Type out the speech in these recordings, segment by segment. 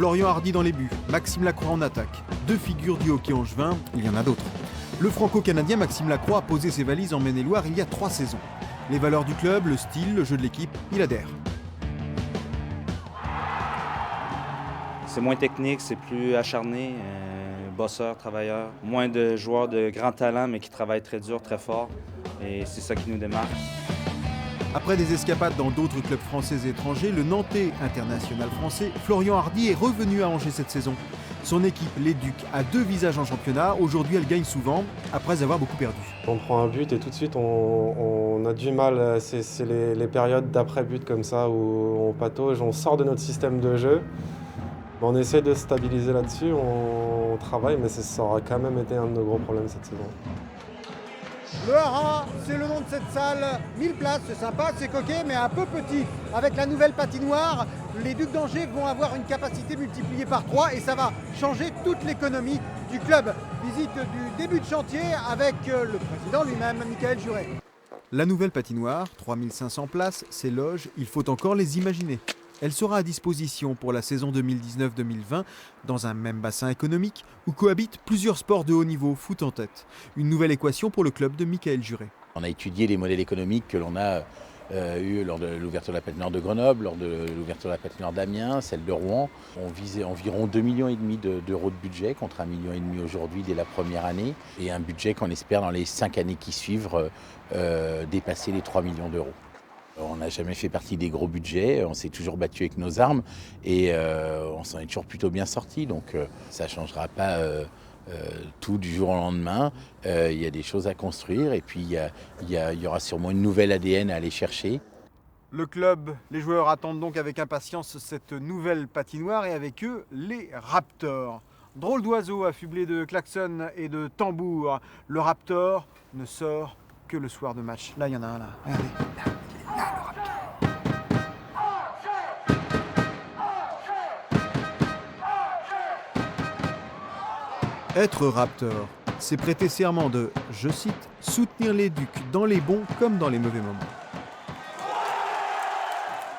Florian Hardy dans les buts, Maxime Lacroix en attaque. Deux figures du hockey angevin, il y en a d'autres. Le franco-canadien Maxime Lacroix a posé ses valises en Maine-et-Loire il y a 3 saisons. Les valeurs du club, le style, le jeu de l'équipe, il adhère. C'est moins technique, c'est plus acharné, bosseur, travailleur. Moins de joueurs de grand talent, mais qui travaillent très dur, très fort. Et c'est ça qui nous démarque. Après des escapades dans d'autres clubs français et étrangers, le Nantais international français, Florian Hardy, est revenu à Angers cette saison. Son équipe, les Ducs, a 2 visages en championnat. Aujourd'hui, elle gagne souvent, après avoir beaucoup perdu. On prend un but et tout de suite, on a du mal. C'est les périodes d'après-but comme ça où on patauge, on sort de notre système de jeu. On essaie de se stabiliser là-dessus, on travaille, mais ça aura quand même été un de nos gros problèmes cette saison. Le Hara, c'est le nom de cette salle, 1000 places, c'est sympa, c'est coquet, mais un peu petit. Avec la nouvelle patinoire, les Ducs d'Angers vont avoir une capacité multipliée par 3 et ça va changer toute l'économie du club. Visite du début de chantier avec le président lui-même, Michael Juret. La nouvelle patinoire, 3500 places, ses loges, il faut encore les imaginer. Elle sera à disposition pour la saison 2019-2020 dans un même bassin économique où cohabitent plusieurs sports de haut niveau, foot en tête. Une nouvelle équation pour le club de Michael Juret. On a étudié les modèles économiques que l'on a eu lors de l'ouverture de la patinoire de Grenoble, lors de l'ouverture de la patinoire d'Amiens, celle de Rouen. On visait environ 2,5 millions d'euros de budget contre 1,5 million aujourd'hui dès la première année et un budget qu'on espère dans les 5 années qui suivent dépasser les 3 millions d'euros. On n'a jamais fait partie des gros budgets, on s'est toujours battu avec nos armes et on s'en est toujours plutôt bien sorti. Donc ça ne changera pas tout du jour au lendemain. Il y a des choses à construire et puis il y aura sûrement une nouvelle ADN à aller chercher. Le club, les joueurs attendent donc avec impatience cette nouvelle patinoire et avec eux les Raptors. Drôle d'oiseau affublé de klaxons et de tambours. Le Raptor ne sort que le soir de match. Là, il y en a un là. Regardez. Être Raptor, c'est prêter serment de, je cite, soutenir les Ducs dans les bons comme dans les mauvais moments.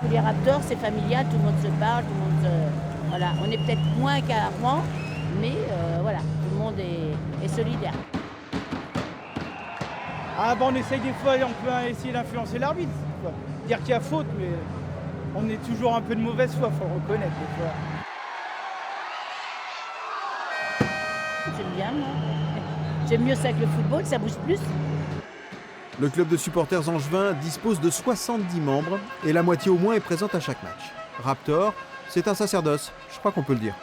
Les Raptors, c'est familial, tout le monde se parle, tout le monde voilà. On est peut-être moins qu'avant, mais voilà, tout le monde est solidaire. Ah on essaye des fois, on peut essayer d'influencer l'arbitre, dire qu'il y a faute, mais on est toujours un peu de mauvaise foi, il faut le reconnaître des fois. J'aime bien, moi. J'aime mieux ça que le football, ça bouge plus. Le club de supporters angevin dispose de 70 membres et la moitié au moins est présente à chaque match. Raptor, c'est un sacerdoce, je crois qu'on peut le dire.